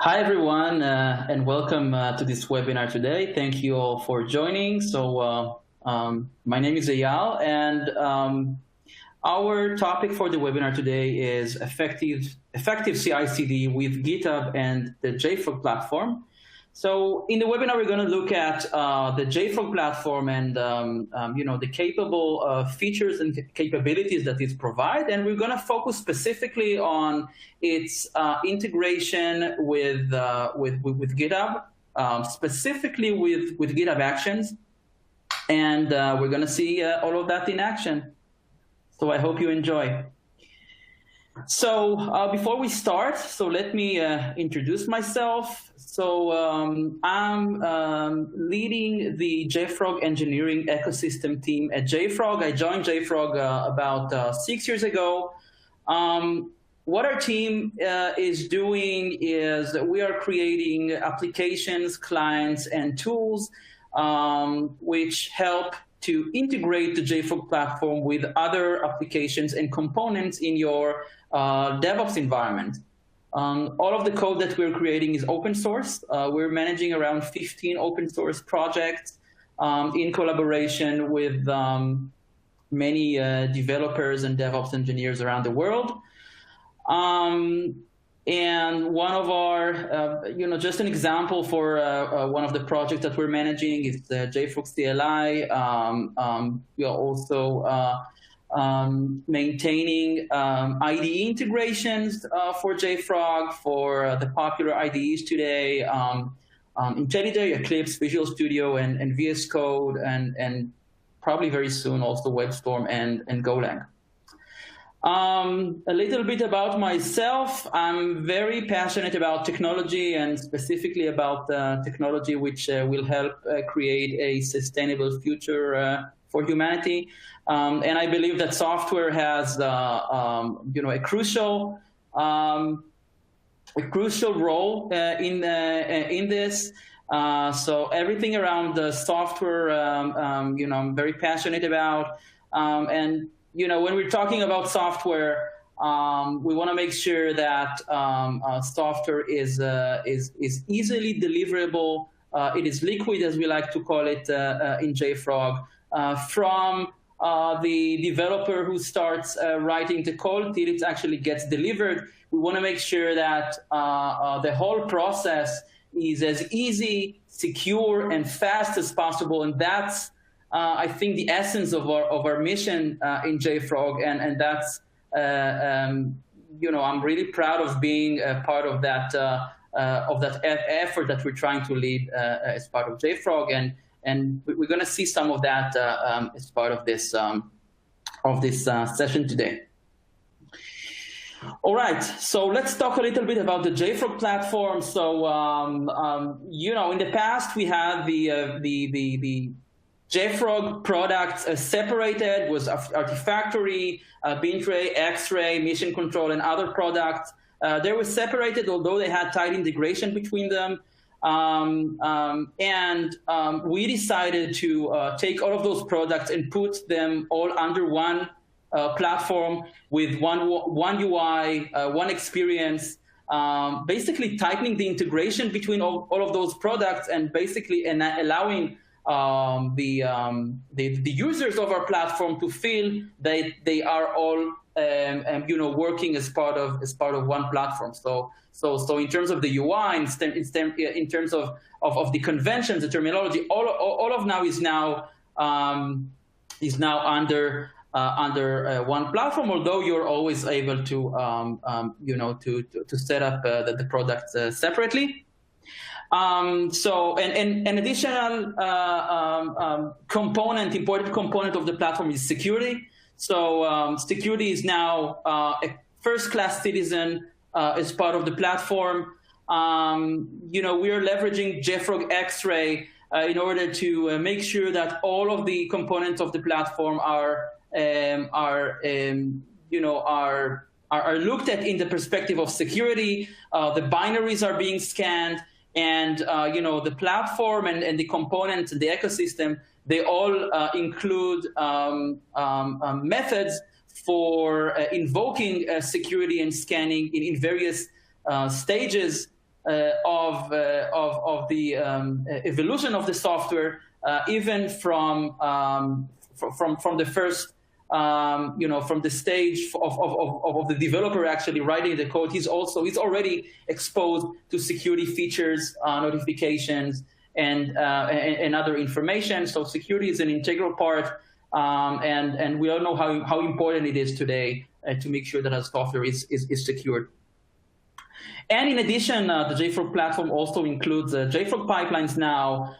Hi, everyone, and welcome to this webinar today. Thank you all for joining. My name is Eyal, and our topic for the webinar today is effective CI/CD with GitHub and the JFrog platform. So in the webinar, we're going to look at the JFrog platform and the capable features and capabilities that it provides, and we're going to focus specifically on its integration with GitHub, specifically with GitHub Actions, and we're going to see all of that in action. So I hope you enjoy. So before we start, let me introduce myself. So I'm leading the JFrog engineering ecosystem team at JFrog. I joined JFrog about 6 years ago. What our team is doing is we are creating applications, clients, and tools which help to integrate the JFrog platform with other applications and components in your DevOps environment. All of the code that we're creating is open source. We're managing around 15 open source projects in collaboration with many developers and DevOps engineers around the world. And one of our, just an example for one of the projects that we're managing is the JFrog CLI. We are also maintaining IDE integrations for JFrog for the popular IDEs today, IntelliJ, Eclipse, Visual Studio, and VS Code, and probably very soon also WebStorm and Golang. A little bit about myself. I'm very passionate about technology and specifically about technology which will help create a sustainable future for humanity. And I believe that software has, a crucial role in this. So everything around the software, I'm very passionate about. And when we're talking about software, we want to make sure that software is easily deliverable. It is liquid, as we like to call it in JFrog, from the developer who starts writing the code till it actually gets delivered. We want to make sure that the whole process is as easy, secure, and fast as possible, and that's I think the essence of our mission in JFrog, and that's I'm really proud of being a part of that effort that we're trying to lead as part of JFrog, and we're going to see some of that as part of this session today. All right, so let's talk a little bit about the JFrog platform. So in the past we had the JFrog products separated, was Artifactory, Bintray, Xray, Mission Control, and other products. They were separated, although they had tight integration between them. We decided to take all of those products and put them all under one platform with one UI, one experience, basically tightening the integration between all of those products and basically allowing the users of our platform to feel that they are all working as part of one platform. So in terms of the UI, in terms of the conventions, the terminology, all of now is now under one platform. Although you're always able to set up the products separately. An additional important component of the platform is security. So security is now a first-class citizen as part of the platform. We are leveraging JFrog Xray in order to make sure that all of the components of the platform are looked at in the perspective of security. The binaries are being scanned. And the platform and the components and the ecosystem, they all include methods for invoking security and scanning in various stages of the evolution of the software, even from the first, from the stage of the developer actually writing the code. He's already exposed to security features, notifications, and other information. So security is an integral part, and we all know how important it is today to make sure that our software is secured. And in addition, the JFrog platform also includes JFrog pipelines now,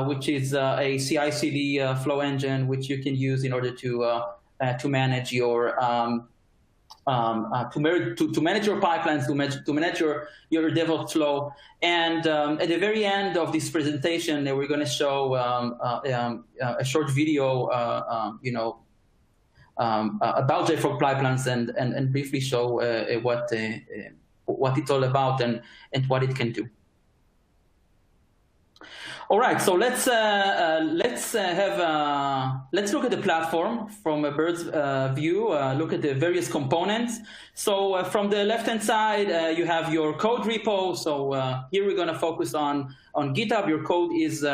which is a CI/CD flow engine, which you can use in order to manage your to manage your pipelines, to manage your DevOps flow. And at the very end of this presentation, we're going to show a short video, about JFrog pipelines and briefly show what it's all about and what it can do. All right, so let's look at the platform from a bird's view. Look at the various components. So from the left-hand side, you have your code repo. So here we're going to focus on GitHub. Your code is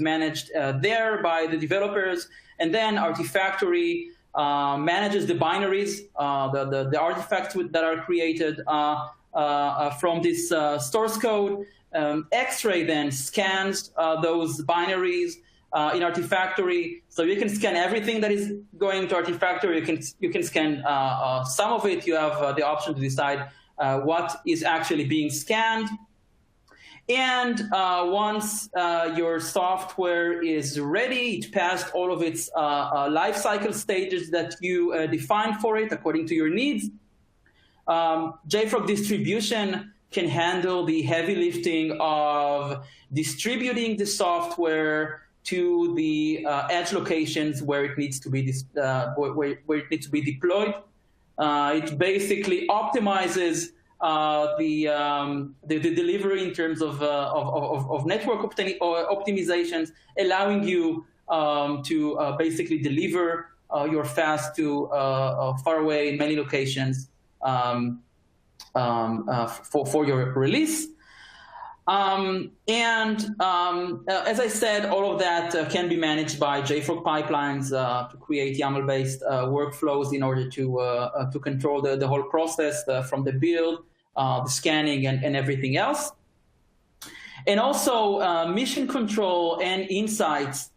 managed there by the developers, and then Artifactory manages the binaries, the artifacts that are created from this source code. Xray then scans those binaries in Artifactory, so you can scan everything that is going to Artifactory. You can scan some of it. You have the option to decide what is actually being scanned. And once your software is ready, it passed all of its lifecycle stages that you defined for it according to your needs. JFrog distribution can handle the heavy lifting of distributing the software to the edge locations where it needs to be deployed. It basically optimizes the delivery in terms of network optimizations, allowing you to basically deliver your fast to far away in many locations for your release. As I said, all of that can be managed by JFrog pipelines to create YAML-based workflows in order to control the whole process from the build, the scanning, and everything else. And also, Mission Control and Insights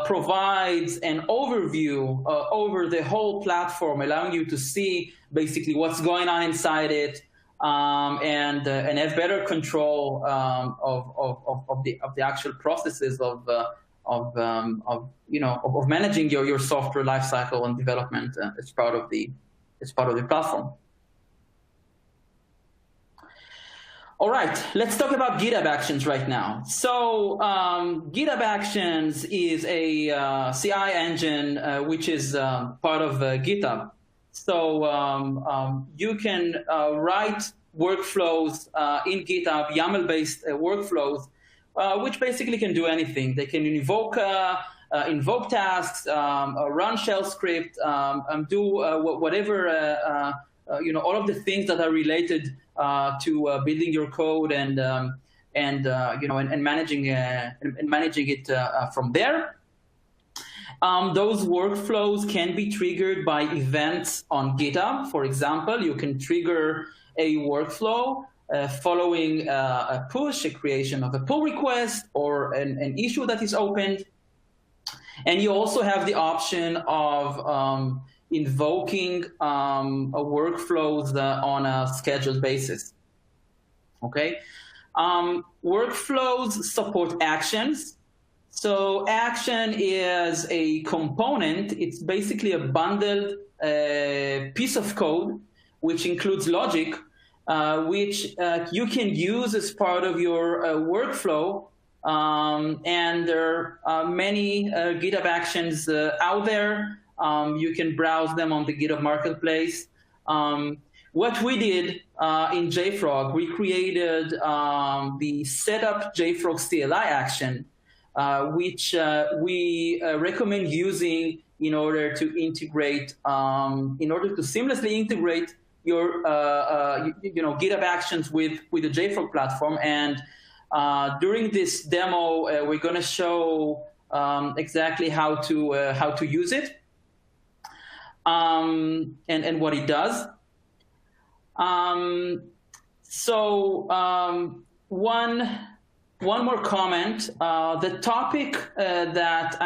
provides an overview over the whole platform, allowing you to see basically what's going on inside it, and have better control of the actual processes of managing your software lifecycle and development as part of the platform. All right, let's talk about Github Actions right now. So Github Actions is a CI engine which is part of GitHub. So you can write workflows in GitHub, YAML-based workflows, which basically can do anything. They can invoke tasks, run shell script, do whatever, all of the things that are related to building your code and managing it from there. Those workflows can be triggered by events on GitHub. For example, you can trigger a workflow following a push, a creation of a pull request, or an issue that is opened. And you also have the option of invoking workflows on a scheduled basis. Okay, workflows support actions. So action is a component. It's basically a bundled piece of code which includes logic, which you can use as part of your workflow. And there are many GitHub Actions out there. You can browse them on the GitHub Marketplace. What we did in JFrog, we created the setup JFrog CLI action, which we recommend using in order to integrate, in order to seamlessly integrate your GitHub Actions with the JFrog platform. And during this demo, we're going to show exactly how to use it and what it does. One more comment. The topic that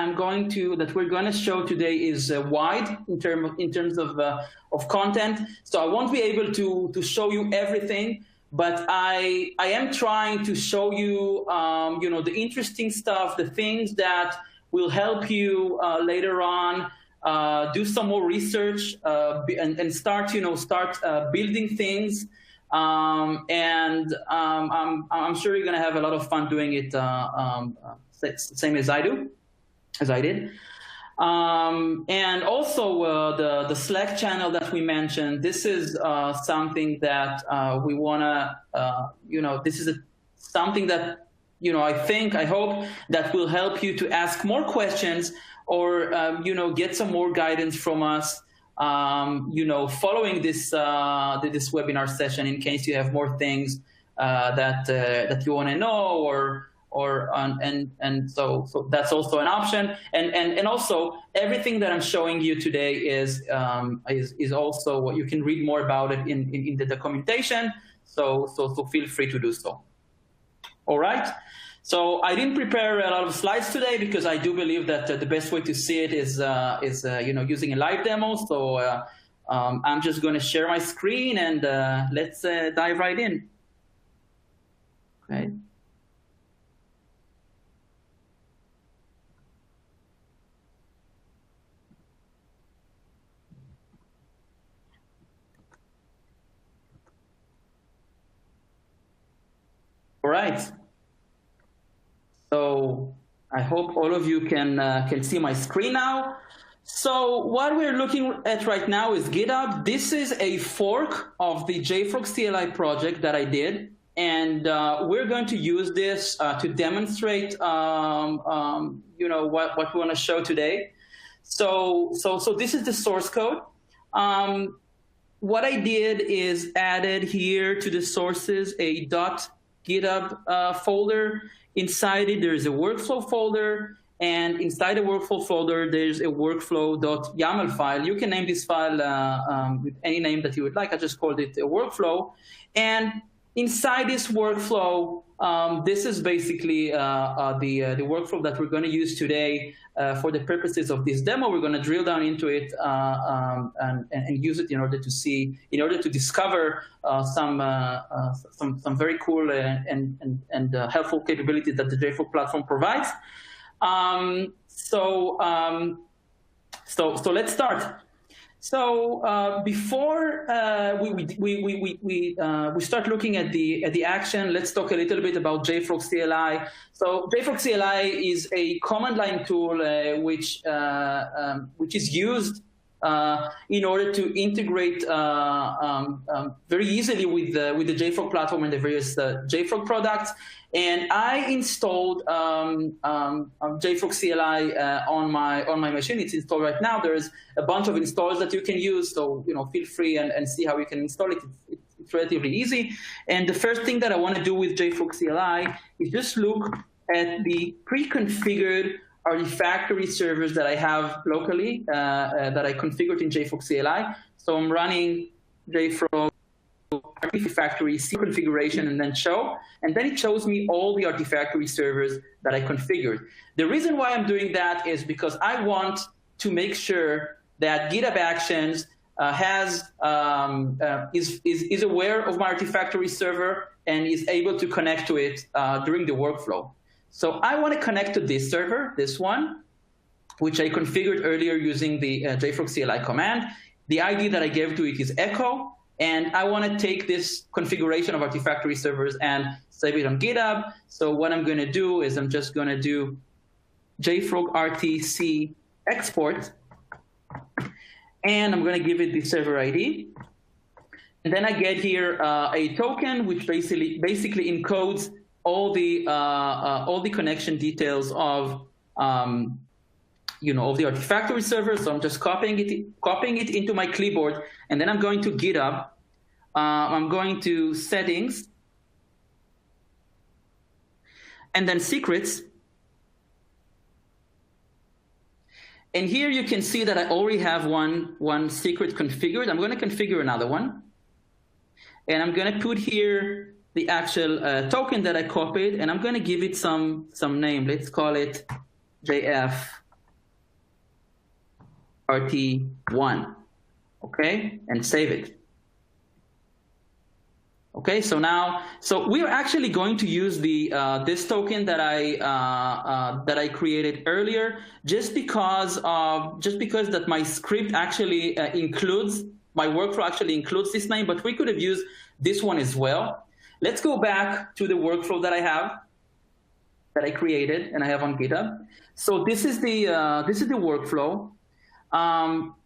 we're going to show today is wide in terms of content. So I won't be able to show you everything, but I am trying to show you the interesting stuff, the things that will help you later on do some more research and start building things. I'm sure you're going to have a lot of fun doing it, same as I did. And also the Slack channel that we mentioned. This is something that we want to, this is something that I hope that will help you to ask more questions or get some more guidance from us. Following this webinar session, in case you have more things that you want to know, so that's also an option. And also everything that I'm showing you today is also what you can read more about it in the documentation. So feel free to do so. All right. So I didn't prepare a lot of slides today because I do believe that the best way to see it is using a live demo. So I'm just going to share my screen and let's dive right in. Okay. All right. So I hope all of you can see my screen now. So what we're looking at right now is GitHub. This is a fork of the JFrog CLI project that I did, and we're going to use this to demonstrate, what we want to show today. So this is the source code. What I did is added here to the sources a .github folder. Inside it, there's a workflow folder, and inside the workflow folder, there's a workflow.yaml file. You can name this file with any name that you would like. I just called it a workflow. And inside this workflow, this is basically the workflow that we're going to use today for the purposes of this demo. We're going to drill down into it and use it in order to discover some very cool and helpful capabilities that the JFrog platform provides. So let's start. So before we start looking at the action, let's talk a little bit about JFrog CLI. So JFrog CLI is a command line tool which is used in order to integrate very easily with the JFrog platform and the various JFrog products. And I installed JFrog CLI on my machine. It's installed right now. There's a bunch of installs that you can use, so feel free and see how you can install it. It's relatively easy. And the first thing that I want to do with JFrog CLI is just look at the pre-configured Artifactory servers that I have locally that I configured in JFrog CLI. So I'm running JFrog Artifactory C configuration and then show, and then it shows me all the Artifactory servers that I configured. The reason why I'm doing that is because I want to make sure that GitHub Actions is aware of my Artifactory server and is able to connect to it during the workflow. So I want to connect to this server, this one, which I configured earlier using the JFrog CLI command. The ID that I gave to it is echo. And I want to take this configuration of Artifactory servers and save it on GitHub. So what I'm going to do is I'm just going to do JFrog RTC export. And I'm going to give it the server ID. And then I get here a token, which basically encodes all the connection details of of the Artifactory server. So I'm just copying it into my clipboard, and then I'm going to GitHub, I'm going to Settings, and then Secrets. And here you can see that I already have one secret configured. I'm going to configure another one. And I'm going to put here the actual token that I copied, and I'm going to give it some name. Let's call it JFRT1, okay? And save it. Okay, so now, we're actually going to use the this token that I created earlier, just because that my script actually includes, my workflow actually includes this name, but we could have used this one as well. Let's go back to the workflow that I created and I have on GitHub. So this is the workflow.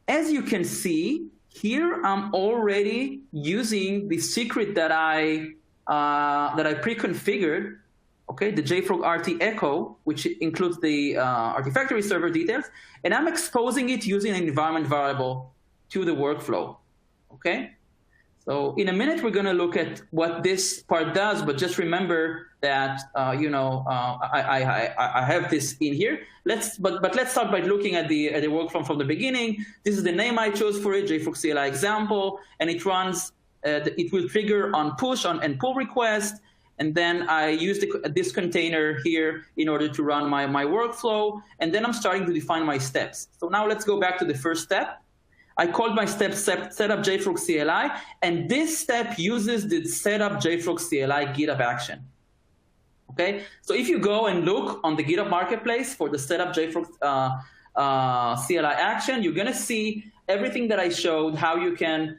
As you can see, here I'm already using the secret that I pre-configured, okay, the JFrog RT echo, which includes the Artifactory server details, and I'm exposing it using an environment variable to the workflow, okay? So in a minute, we're going to look at what this part does, but just remember that I have this in here. But let's start by looking at the workflow from the beginning. This is the name I chose for it, JFrog CLI example, and it runs. It will trigger on push and pull request, and then I use this container here in order to run my workflow, and then I'm starting to define my steps. So now let's go back to the first step. I called my step setup JFrog CLI, and this step uses the setup JFrog CLI GitHub action. Okay, so if you go and look on the GitHub marketplace for the setup JFrog CLI action, you're going to see everything that I showed, how you can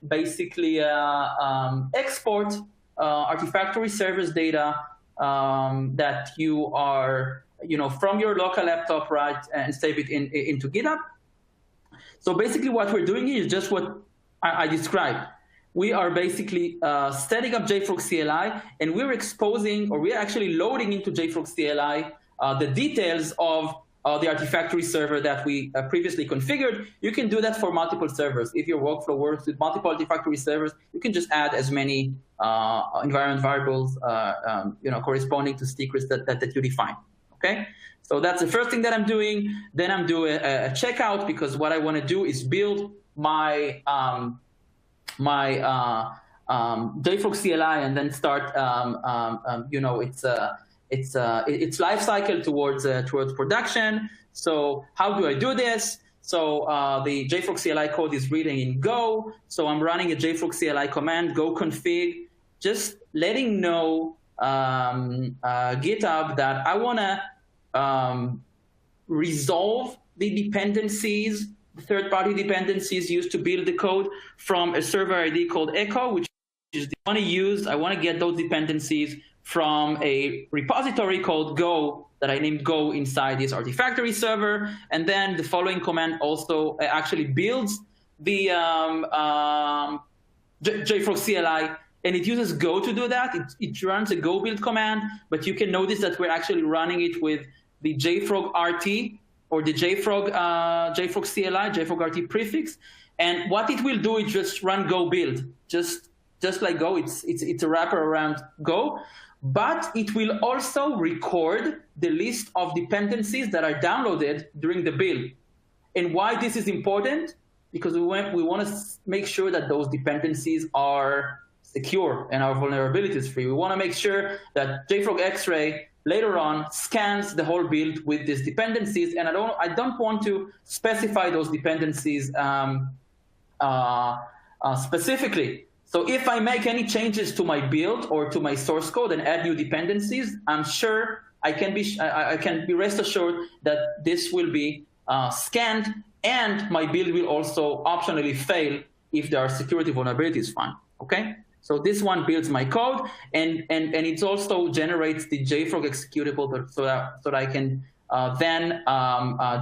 basically export Artifactory servers data that you are, from your local laptop, right, and save it into GitHub. So basically what we're doing here is just what I described. We are basically setting up JFrog CLI, and we're exposing, or we're actually loading into JFrog CLI the details of the Artifactory server that we previously configured. You can do that for multiple servers. If your workflow works with multiple Artifactory servers, you can just add as many environment variables corresponding to secrets that you define, okay? So that's the first thing that I'm doing. Then I'm doing a checkout, because what I want to do is build my JFrog CLI and then start its life cycle towards production. So how do I do this? So the JFrog CLI code is written in Go. So I'm running a JFrog CLI command, go config, just letting know GitHub that I want to resolve the dependencies, the third-party dependencies used to build the code from a server ID called echo, which is the one I use. I want to get those dependencies from a repository called Go that I named Go inside this Artifactory server. And then the following command also actually builds the JFrog CLI, and it uses Go to do that. It runs a Go build command, but you can notice that we're actually running it with the JFrog RT or the JFrog CLI, JFrog RT prefix. And what it will do is just run Go build, just like Go. It's a wrapper around Go, but it will also record the list of dependencies that are downloaded during the build. And why this is important? Because we want to make sure that those dependencies are secure and our vulnerabilities free. We want to make sure that JFrog Xray later on scans the whole build with these dependencies, and I don't want to specify those dependencies specifically. So if I make any changes to my build or to my source code and add new dependencies, I'm sure I can be rest assured that this will be scanned, and my build will also optionally fail if there are security vulnerabilities found. Okay. So this one builds my code, and it also generates the JFrog executable so that I can then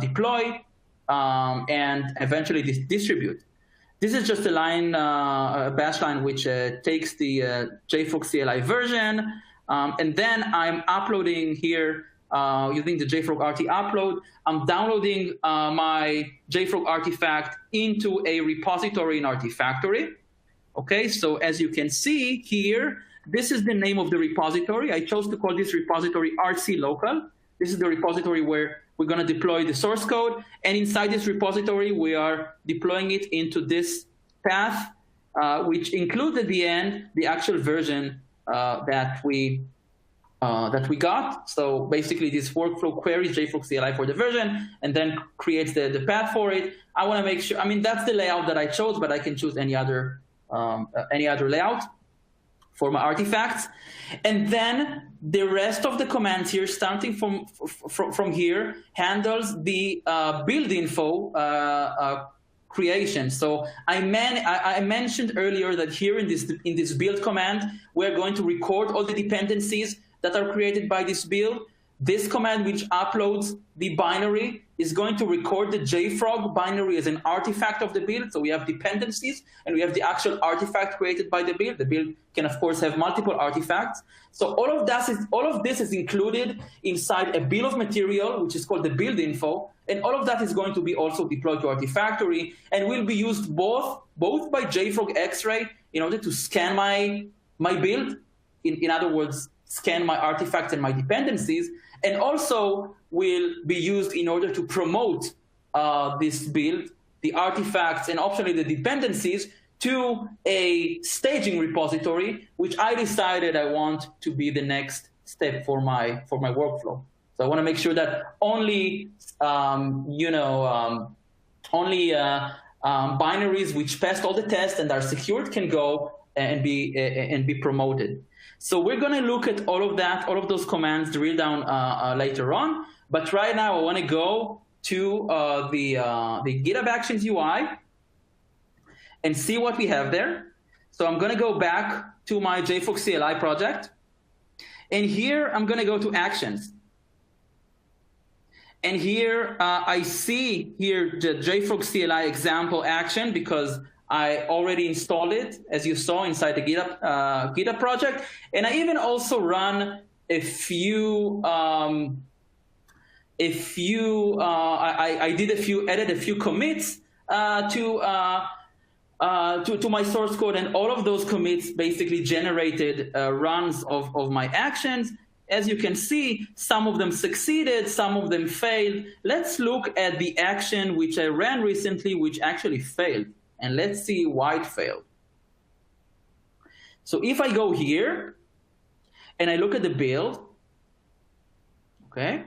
deploy and eventually distribute. This is just a line, a bash line, which takes the JFrog CLI version, and then I'm uploading here using the JFrog RT upload. I'm downloading my JFrog artifact into a repository in Artifactory. Okay, so as you can see here, this is the name of the repository. I chose to call this repository RC local. This is the repository where we're going to deploy the source code. And inside this repository, we are deploying it into this path, which includes at the end the actual version that we got. So basically, this workflow queries JFrog CLI for the version and then creates the path for it. I want to make sure. I mean, that's the layout that I chose, but I can choose any other layout for my artifacts. And then the rest of the commands here, starting from here, handles the build info creation. So I mentioned earlier that here in this build command, we're going to record all the dependencies that are created by this build. This command, which uploads the binary, is going to record the JFrog binary as an artifact of the build. So we have dependencies, and we have the actual artifact created by the build. The build can, of course, have multiple artifacts. So all of this is included inside a bill of material, which is called the build info. And all of that is going to be also deployed to Artifactory and will be used both by JFrog Xray in order to scan my build. In other words, scan my artifacts and my dependencies, and also will be used in order to promote this build, the artifacts, and optionally the dependencies to a staging repository, which I decided I want to be the next step for my workflow. So I want to make sure that only binaries which passed all the tests and are secured can go and be promoted. So we're going to look at all of that, all of those commands, drill down later on. But right now, I want to go to the GitHub Actions UI and see what we have there. So I'm going to go back to my JFrog CLI project. And here, I'm going to go to Actions. And here, I see here the JFrog CLI example action because I already installed it, as you saw, inside the GitHub project. And I even also run I added a few commits to my source code, and all of those commits basically generated runs of my actions. As you can see, some of them succeeded, some of them failed. Let's look at the action which I ran recently, which actually failed. And let's see why it failed. So if I go here and I look at the build, okay,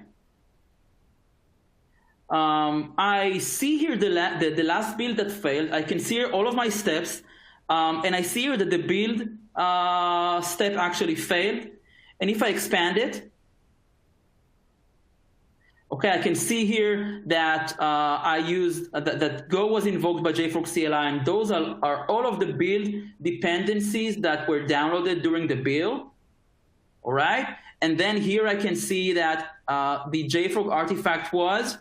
I see here the last build that failed. I can see here all of my steps, and I see here that the build step actually failed. And if I expand it, okay, I can see here that that Go was invoked by JFrog CLI, and those are all of the build dependencies that were downloaded during the build. All right, and then here I can see that the JFrog artifact was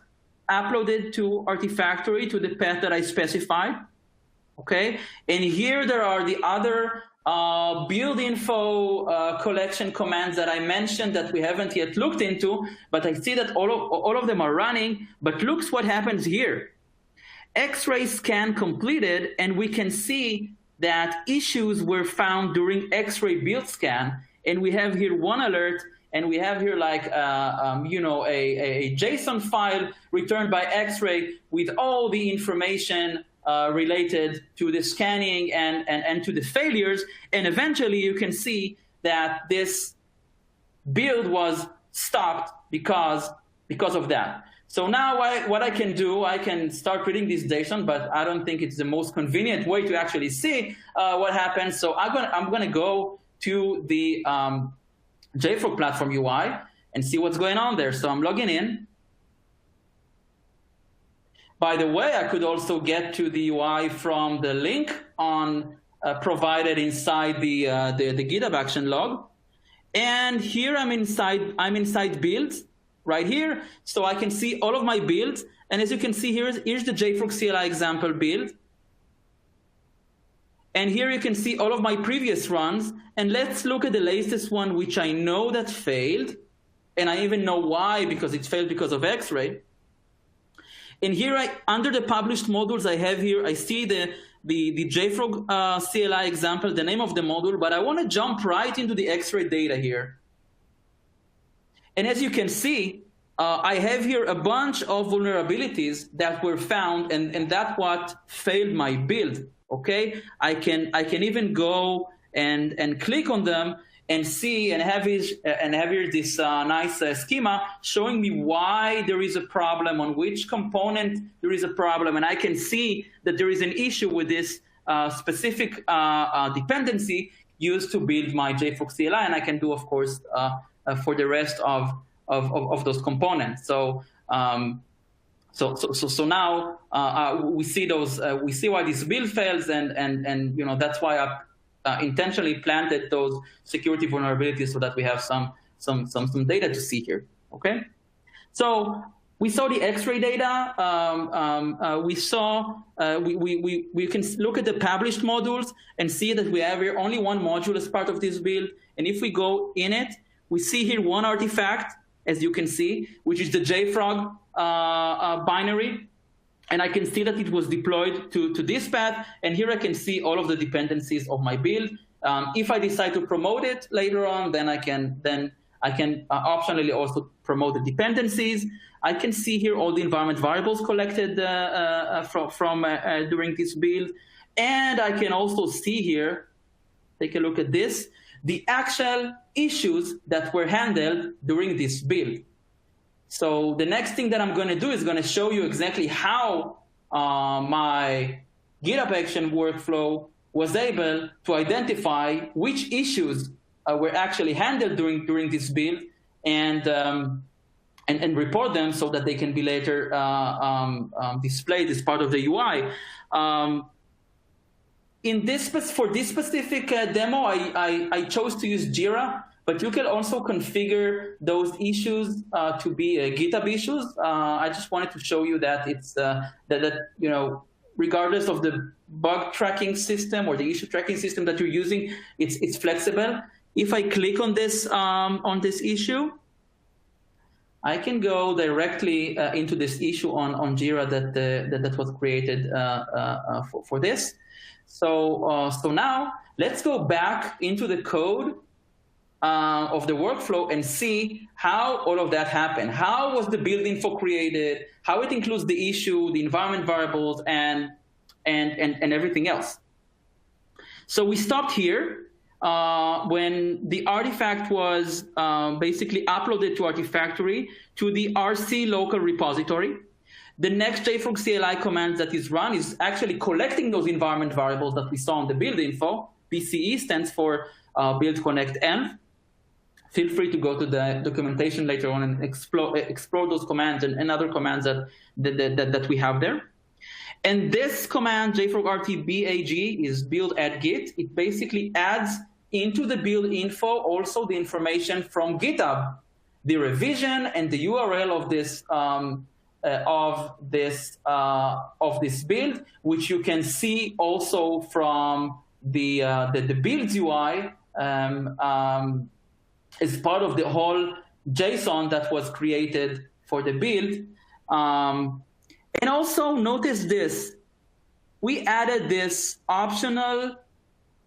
uploaded to Artifactory to the path that I specified. Okay, and here there are the other build info collection commands that I mentioned that we haven't yet looked into, but I see that all of them are running. But look what happens here. Xray scan completed, and we can see that issues were found during Xray build scan. And we have here one alert, and we have here like a JSON file returned by Xray with all the information related to the scanning and to the failures. And eventually you can see that this build was stopped because of that. So now what I can do, I can start reading this JSON, but I don't think it's the most convenient way to actually see what happens. So I'm gonna go to the JFrog Platform UI and see what's going on there. So I'm logging in. By the way, I could also get to the UI from the link provided inside the GitHub action log. And here I'm inside builds right here. So I can see all of my builds. And as you can see, here's the JFrog CLI example build. And here you can see all of my previous runs. And let's look at the latest one, which I know that failed. And I even know why, because it failed because of Xray. And here, under the published modules I have here, I see the the JFrog CLI example, the name of the module, but I want to jump right into the Xray data here. And as you can see, I have here a bunch of vulnerabilities that were found, and that's what failed my build. Okay, I can even go and click on them and see and have here this nice schema showing me why there is a problem, on which component there is a problem, and I can see that there is an issue with this specific dependency used to build my JFrog CLI, and I can do, of course, for the rest of those components. So so now we see those. We see why this build fails, and you know, that's why I intentionally planted those security vulnerabilities so that we have some data to see here. Okay, so we saw the Xray data. We can look at the published modules and see that we have here only one module as part of this build. And if we go in it, we see here one artifact, as you can see, which is the JFrog binary. And I can see that it was deployed to this path. And here I can see all of the dependencies of my build. If I decide to promote it later on, then I can optionally also promote the dependencies. I can see here all the environment variables collected from during this build. And I can also see here, take a look at this, the actual issues that were handled during this build. So the next thing that I'm going to do is going to show you exactly how my GitHub action workflow was able to identify which issues were actually handled during this build and report them so that they can be later displayed as part of the UI. For this specific demo, I chose to use JIRA. But you can also configure those issues to be GitHub issues. I just wanted to show you that it's that you know, regardless of the bug tracking system or the issue tracking system that you're using, it's flexible. If I click on this issue, I can go directly into this issue on JIRA that was created for this. So now let's go back into the code of the workflow and see how all of that happened. How was the build info created? How it includes the issue, the environment variables, and everything else. So we stopped here when the artifact was basically uploaded to Artifactory to the RC local repository. The next JFrog CLI command that is run is actually collecting those environment variables that we saw on the build info. BCE stands for build connect env. Feel free to go to the documentation later on and explore those commands and other commands that we have there. And this command, JFrog RT-BAG, is build add git. It basically adds into the build info also the information from GitHub, the revision and the URL of this build, which you can see also from the builds UI as part of the whole JSON that was created for the build. And also notice this, we added this optional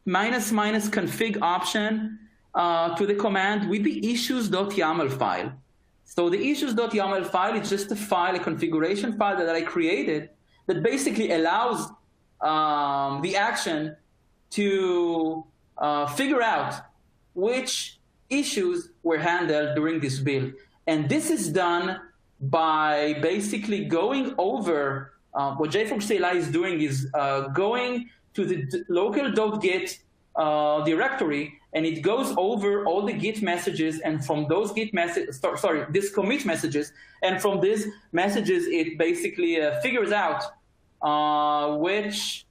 ---- config option to the command with the issues.yaml file. So the issues.yaml file is just a file, a configuration file that I created that basically allows the action to figure out which issues were handled during this build. And this is done by basically going over what JFrog CLI is doing is going to the local.git directory, and it goes over all the Git messages, and from those Git messages, this commit messages, and from these messages, it basically figures out which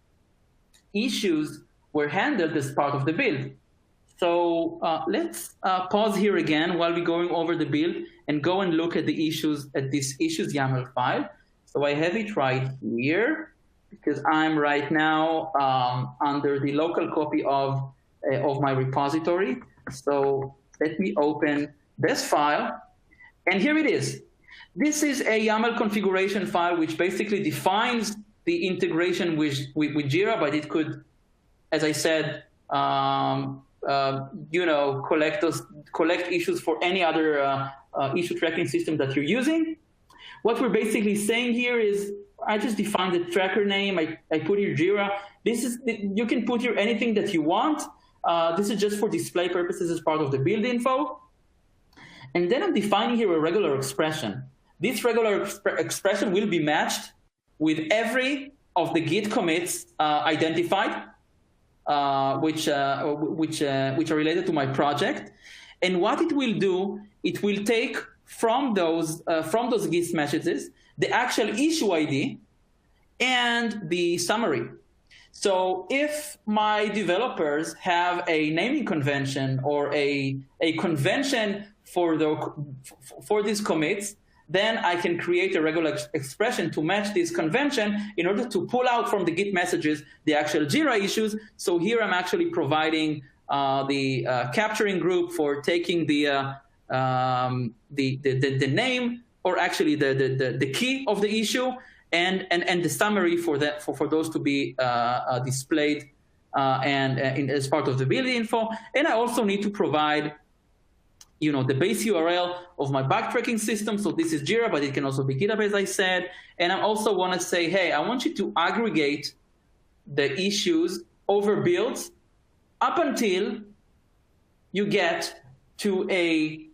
issues were handled as part of the build. So let's pause here again while we're going over the build and go and look at the issues, at this issues YAML file. So I have it right here because I'm right now under the local copy of my repository. So let me open this file, and here it is. This is a YAML configuration file which basically defines the integration with JIRA, but it could, as I said, collect issues for any other issue tracking system that you're using. What we're basically saying here is, I just defined the tracker name. I put here JIRA. You can put here anything that you want. This is just for display purposes as part of the build info. And then I'm defining here a regular expression. This regular expression will be matched with every of the Git commits identified, which are related to my project. And what it will do, it will take from those Git messages the actual issue ID and the summary. So if my developers have a naming convention or a convention for these commits, then I can create a regular expression to match this convention in order to pull out from the Git messages the actual JIRA issues. So here I'm actually providing the capturing group for taking the name, or actually the key of the issue, and the summary for those to be displayed as part of the build info. And I also need to provide the base URL of my backtracking system. So this is JIRA, but it can also be GitHub, as I said. And I also want to say, hey, I want you to aggregate the issues over builds up until you get to a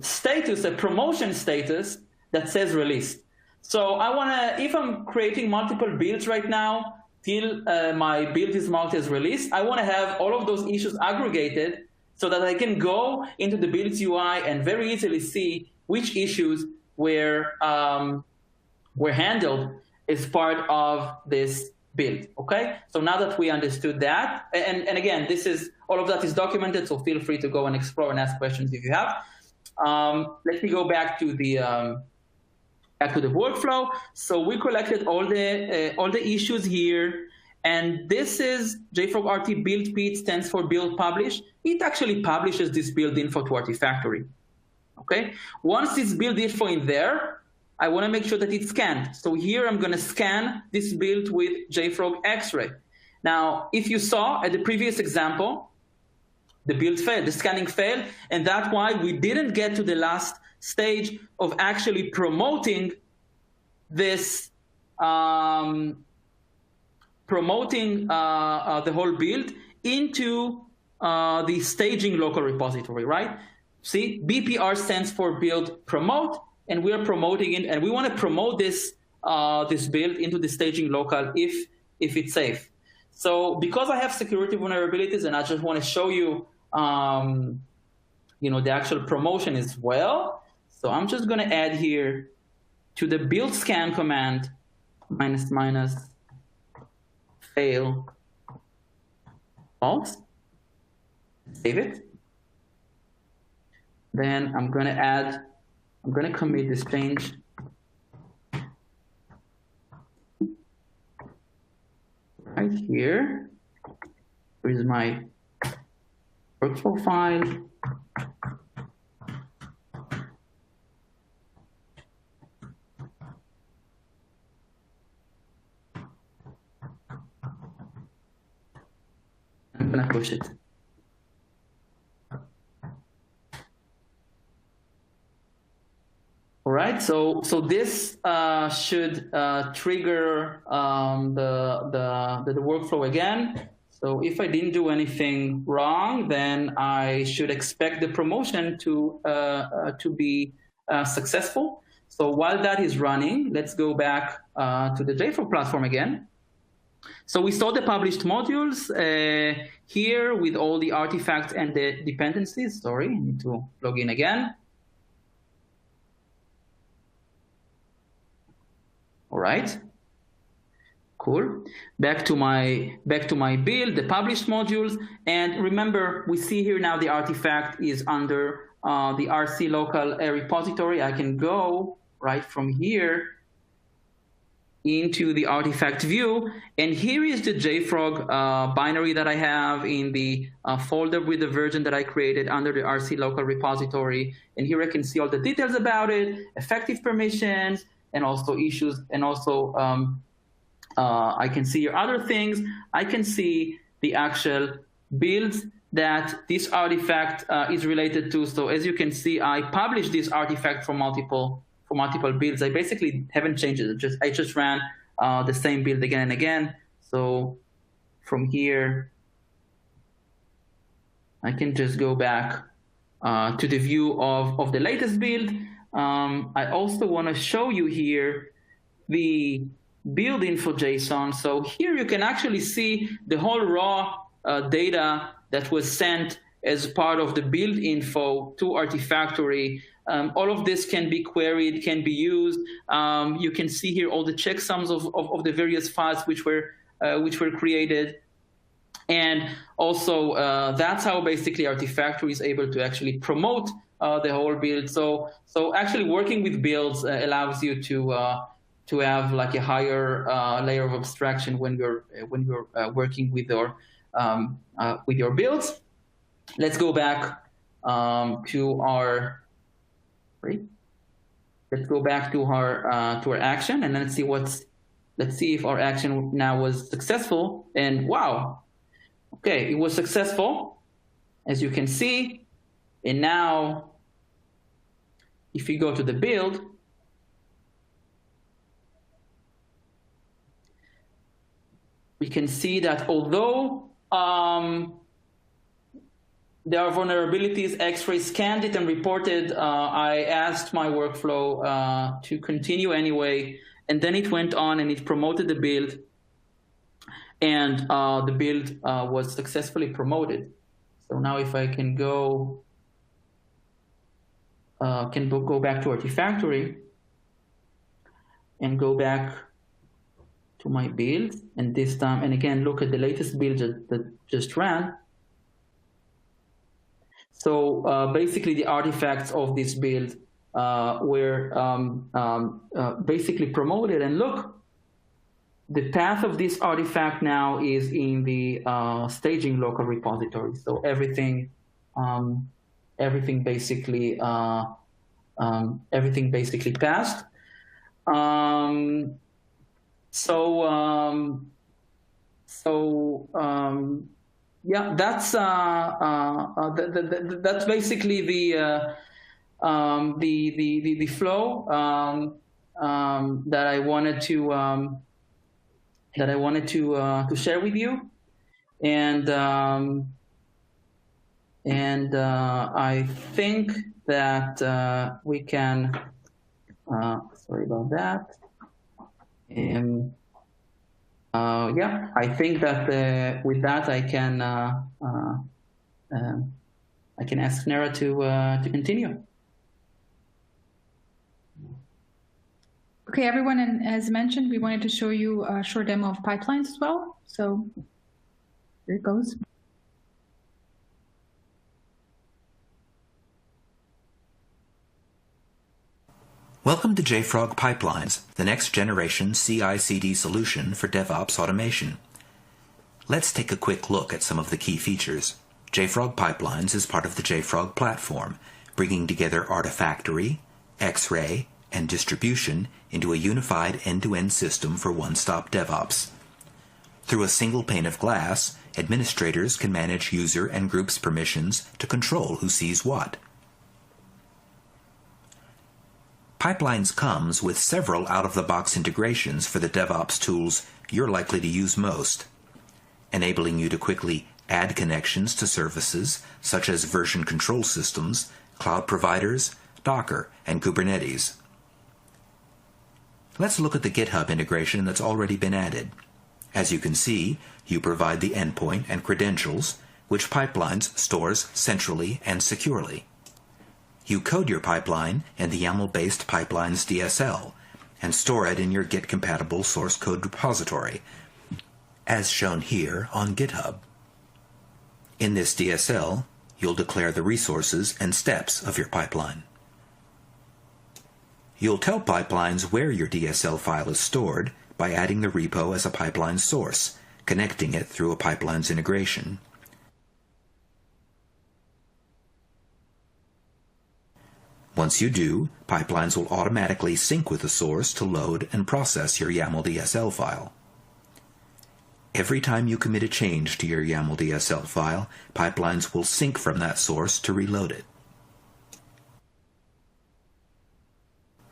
status, a promotion status that says released. So I want to, if I'm creating multiple builds right now till my build is marked as released, I want to have all of those issues aggregated so that I can go into the build UI and very easily see which issues were handled as part of this build. Okay, so now that we understood that, and again, all of that is documented, so feel free to go and explore and ask questions if you have. Let me go back to the workflow. So we collected all the issues here, and this is JFrog RT build P. It stands for build publish. It actually publishes this build info to Artifactory. Okay, once this build info in there, I want to make sure that it's scanned. So here I'm going to scan this build with JFrog Xray. Now, if you saw at the previous example, the build failed, the scanning failed, and that's why we didn't get to the last stage of actually promoting this, the whole build into the staging local repository, right? See, BPR stands for build promote, and we are promoting it, and we want to promote this this build into the staging local if it's safe. So because I have security vulnerabilities, and I just want to show you, the actual promotion as well. So I'm just going to add here to the build scan command ---- fail false. Save it. Then I'm going to commit this change right here. Here's my workflow file. I'm going to push it. All right, so this should trigger the workflow again. So if I didn't do anything wrong, then I should expect the promotion to be successful. So while that is running, let's go back to the JFrog platform again. So we saw the published modules here with all the artifacts and the dependencies. Sorry, I need to log in again. All right, cool. Back to my build, the published modules, and remember, we see here now the artifact is under the RC local repository. I can go right from here into the artifact view, and here is the JFrog binary that I have in the folder with the version that I created under the RC local repository. And here I can see all the details about it, effective permissions, and also issues, and also I can see your other things. I can see the actual builds that this artifact is related to. So as you can see, I published this artifact for multiple builds. I basically haven't changed it. I just ran the same build again and again. So from here, I can just go back to the view of the latest build. I also want to show you here the build info JSON. So here you can actually see the whole raw data that was sent as part of the build info to Artifactory. All of this can be queried, can be used. You can see here all the checksums of the various files which were created. And also, that's how basically Artifactory is able to actually promote the whole build. So actually working with builds allows you to have like a higher layer of abstraction when you're working with your builds. Let's go back to our action, and let's see if our action now was successful. And wow, okay, it was successful, as you can see. And now, if you go to the build, we can see that although there are vulnerabilities, Xray scanned it and reported, I asked my workflow to continue anyway, and then it went on and it promoted the build, and the build was successfully promoted. So now if I can go back to Artifactory and go back to my build, and this time, and again, look at the latest build that just ran. So basically the artifacts of this build were basically promoted, and look, the path of this artifact now is in the staging local repository. So everything basically passed. Yeah, that's basically the flow that I wanted to share with you, and I think that we can. Sorry about that. Yeah, I think that with that I can ask Nera to continue. Okay, everyone, and as mentioned, we wanted to show you a short demo of pipelines as well. So here it goes. Welcome to JFrog Pipelines, the next generation CI/CD solution for DevOps automation. Let's take a quick look at some of the key features. JFrog Pipelines is part of the JFrog Platform, bringing together Artifactory, Xray, and distribution into a unified end-to-end system for one-stop DevOps. Through a single pane of glass, administrators can manage user and groups permissions to control who sees what. Pipelines comes with several out-of-the-box integrations for the DevOps tools you're likely to use most, enabling you to quickly add connections to services such as version control systems, cloud providers, Docker, and Kubernetes. Let's look at the GitHub integration that's already been added. As you can see, you provide the endpoint and credentials, which Pipelines stores centrally and securely. You code your pipeline in the YAML-based Pipelines DSL and store it in your Git-compatible source code repository, as shown here on GitHub. In this DSL, you'll declare the resources and steps of your pipeline. You'll tell pipelines where your DSL file is stored by adding the repo as a pipeline source, connecting it through a pipelines integration. Once you do, pipelines will automatically sync with the source to load and process your YAML DSL file. Every time you commit a change to your YAML DSL file, pipelines will sync from that source to reload it.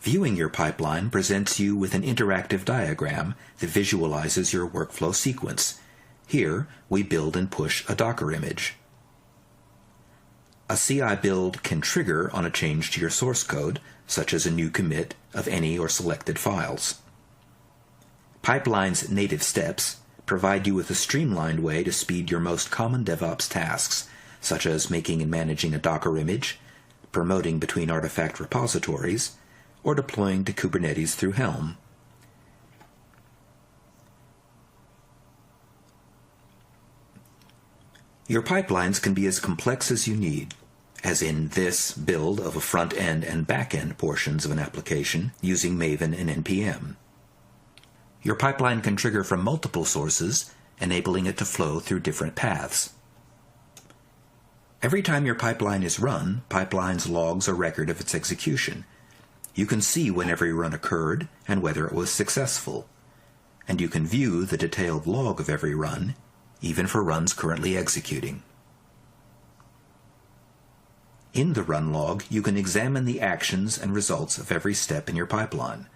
Viewing your pipeline presents you with an interactive diagram that visualizes your workflow sequence. Here, we build and push a Docker image. A CI build can trigger on a change to your source code, such as a new commit of any or selected files. Pipeline's native steps provide you with a streamlined way to speed your most common DevOps tasks, such as making and managing a Docker image, promoting between artifact repositories, or deploying to Kubernetes through Helm. Your pipelines can be as complex as you need, as in this build of a front-end and back-end portions of an application using Maven and NPM. Your pipeline can trigger from multiple sources, enabling it to flow through different paths. Every time your pipeline is run, pipeline's logs a record of its execution. You can see when every run occurred and whether it was successful. And you can view the detailed log of every run, even for runs currently executing. In the run log, you can examine the actions and results of every step in your pipeline.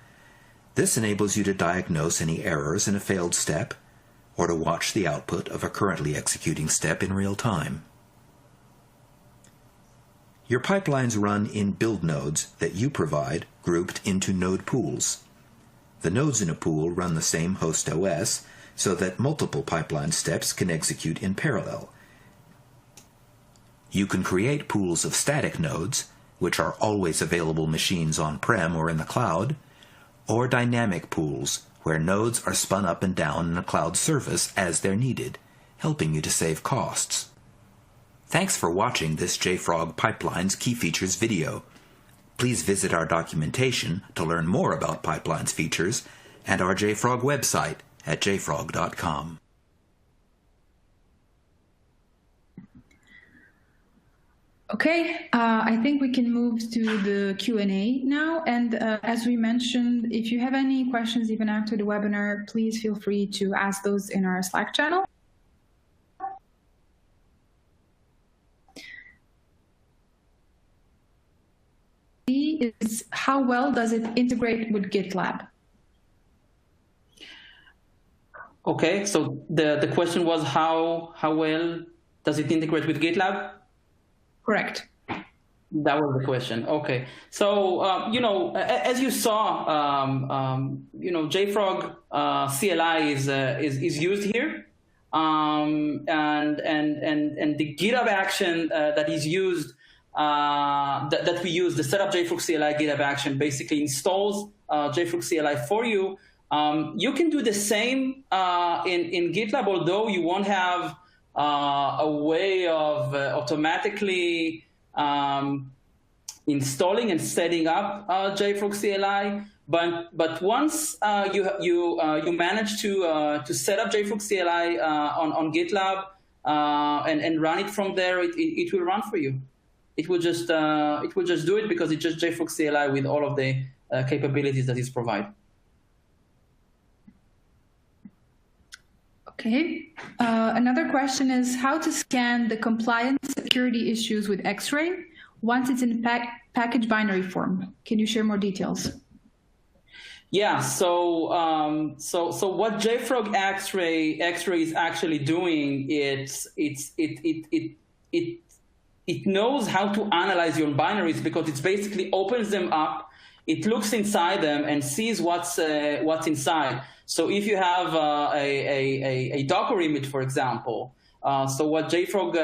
This enables you to diagnose any errors in a failed step, or to watch the output of a currently executing step in real time. Your pipelines run in build nodes that you provide, grouped into node pools. The nodes in a pool run the same host OS, so that multiple pipeline steps can execute in parallel. You can create pools of static nodes, which are always available machines on-prem or in the cloud, or dynamic pools, where nodes are spun up and down in a cloud service as they're needed, helping you to save costs. Thanks for watching this JFrog Pipelines Key Features video. Please visit our documentation to learn more about pipelines features and our JFrog website at jfrog.com. Okay, I think we can move to the Q&A now. And as we mentioned, if you have any questions even after the webinar, please feel free to ask those in our Slack channel. Is how well does it integrate with GitLab? Okay, so the question was how well does it integrate with GitLab? Correct. That was the question. Okay, so as you saw, JFrog CLI is used here, and the GitHub action that is used. That we use, the setup JFrog CLI GitHub action basically installs JFrog CLI for you. You can do the same in GitLab, although you won't have a way of automatically installing and setting up JFrog CLI. But once you manage to set up JFrog CLI on GitLab and run it from there, it will run for you. It will just do it because it's just JFrog CLI with all of the capabilities that it provides. Okay. Another question is how to scan the compliance security issues with Xray once it's in package binary form. Can you share more details? Yeah. So what JFrog Xray is actually doing, it knows how to analyze your binaries because it basically opens them up, it looks inside them and sees what's inside. So if you have a Docker image, for example, so what JFrog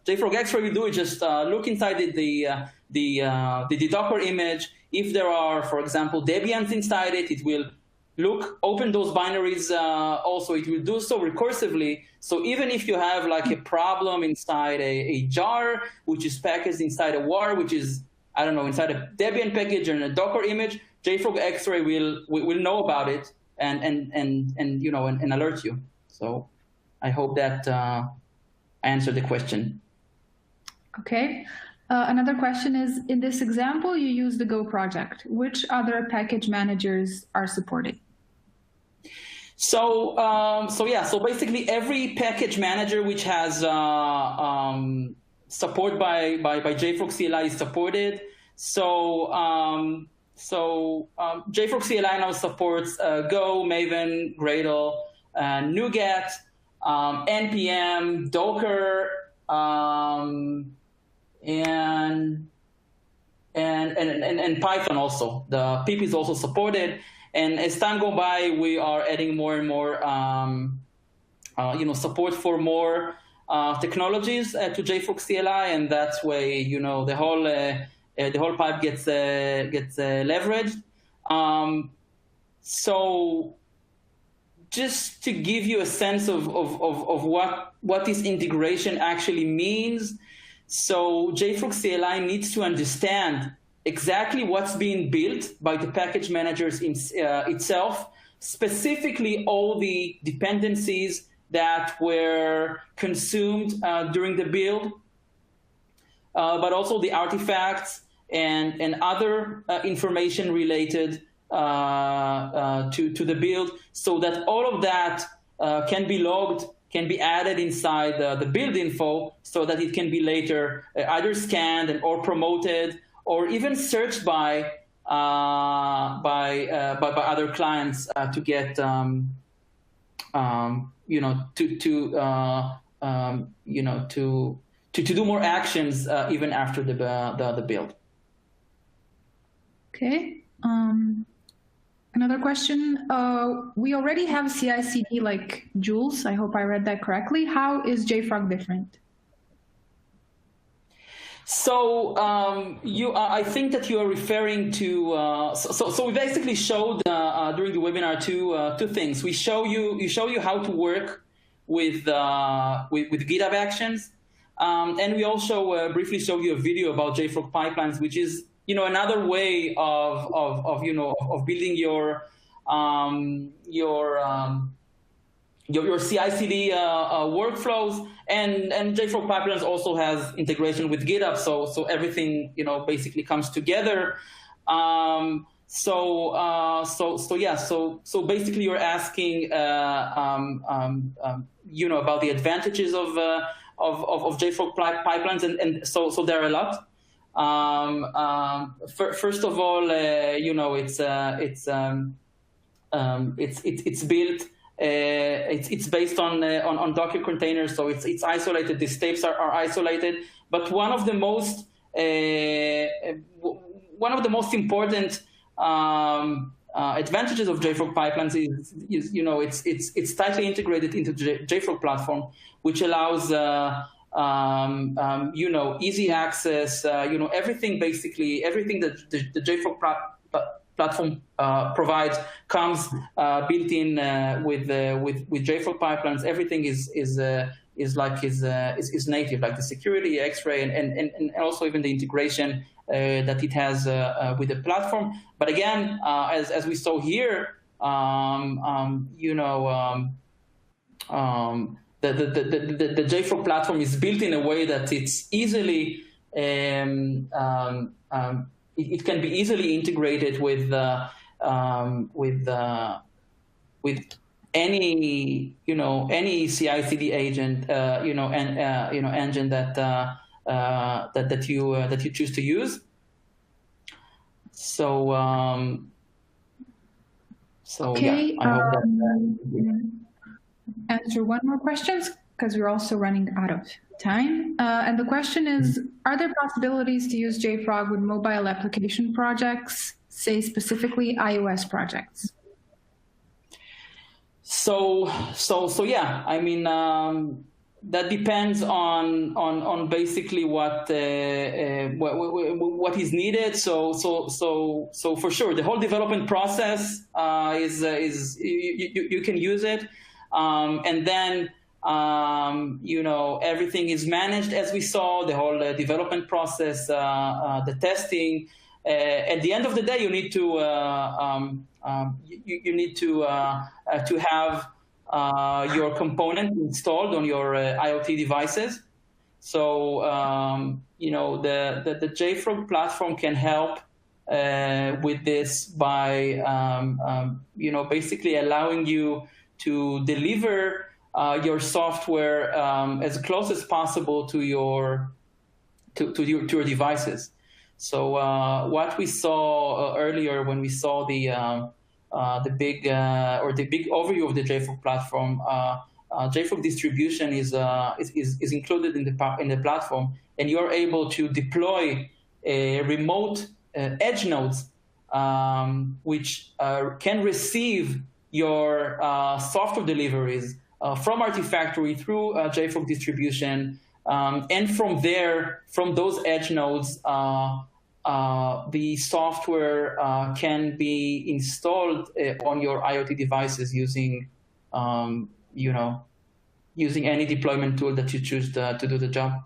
Xray will do is just look inside the Docker image. If there are, for example, Debians inside it, it will open those binaries. Also, it will do so recursively. So even if you have like a problem inside a jar, which is packaged inside a war, which is, I don't know, inside a Debian package or in a Docker image, JFrog Xray will know about it and alert you. So I hope that answered the question. Okay. Another question is, in this example, you use the Go project. Which other package managers are supported? So so basically every package manager which has support by JFrog CLI is supported. So JFrog CLI now supports Go, Maven, Gradle, NuGet, NPM, Docker, and Python also. The pip is also supported. And as time goes by, we are adding more and more, support for more technologies to JFrog CLI, and that's way, the whole pipe gets leveraged. So, just to give you a sense of what this integration actually means, so JFrog CLI needs to understand exactly what's being built by the package managers itself, specifically all the dependencies that were consumed during the build, but also the artifacts and other information related to the build, so that all of that can be logged, can be added inside the build info, so that it can be later either scanned or promoted, or even searched by other clients to get to do more actions even after the build. Okay. Another question. We already have CI/CD like Jules. I hope I read that correctly. How is JFrog different? So I think that you are referring to. So we basically showed during the webinar two things. We show you how to work with GitHub Actions, and we also briefly show you a video about JFrog pipelines, which is another way of building your CI/CD workflows, and JFrog Pipelines also has integration with GitHub, so everything basically comes together. So basically you're asking about the advantages of JFrog Pipelines, and so there are a lot. First of all, it's built. It's based on Docker containers, so it's isolated. The steps are isolated. But one of the most important advantages of JFrog pipelines is it's tightly integrated into JFrog Platform, which allows easy access. Everything that the JFrog Platform provides comes built in with JFrog pipelines. Everything is native, like the security, Xray, and also even the integration that it has with the platform. But again, as we saw here, the JFrog platform is built in a way that it's easily it can be easily integrated with any CI/CD agent engine that you choose to use. So okay, yeah, I hope that answer one more question, because we're also running out of time. And the question is, are there possibilities to use JFrog with mobile application projects, say specifically iOS projects? So yeah, I mean, that depends on basically what is needed. So for sure, the whole development process is you can use it, and then everything is managed as we saw, the whole development process, the testing. At the end of the day, you need to have your component installed on your IoT devices. So the JFrog platform can help with this by basically allowing you to deliver your software as close as possible to your devices. So what we saw earlier when we saw the big overview of the JFrog platform, JFrog distribution is included in the platform, and you're able to deploy remote edge nodes which can receive your software deliveries from Artifactory through JFrog distribution, and from there, from those edge nodes, the software can be installed on your IoT devices using, using any deployment tool that you choose to do the job.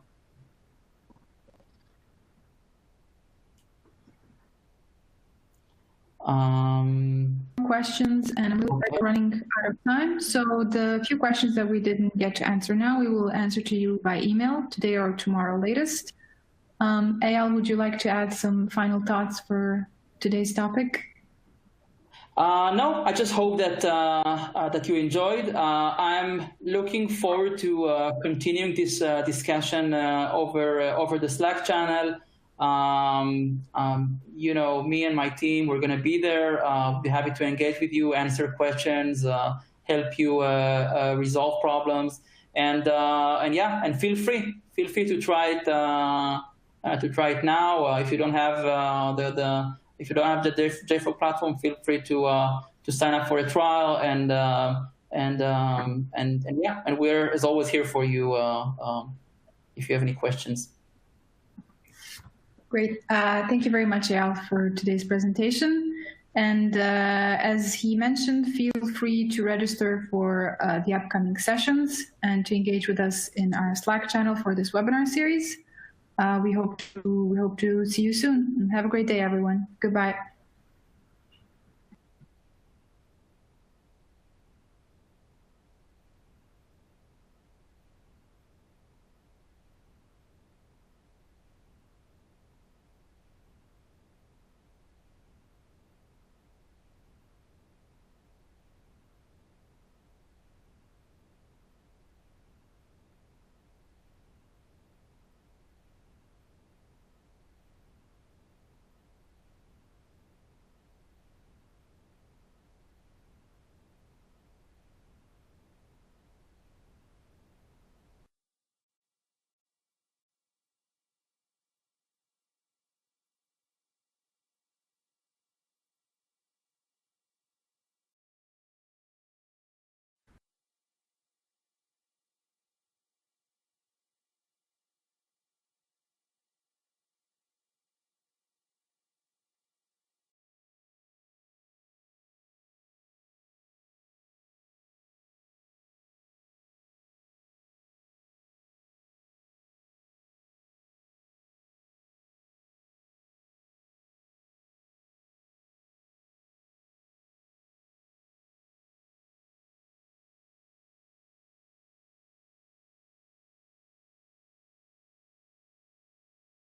Questions, and we're running out of time. So the few questions that we didn't get to answer now, we will answer to you by email today or tomorrow latest. Eyal, would you like to add some final thoughts for today's topic? No, I just hope that that you enjoyed. I'm looking forward to continuing this discussion over the Slack channel. Me and my team, we're going to be there. Be happy to engage with you, answer questions, help you resolve problems, and feel free to try it. Now. If you don't have the JFrog platform, feel free to sign up for a trial, and we're as always here for you if you have any questions. Great. Thank you very much, Eyal, for today's presentation. And as he mentioned, feel free to register for the upcoming sessions and to engage with us in our Slack channel for this webinar series. We hope to see you soon. Have a great day, everyone. Goodbye.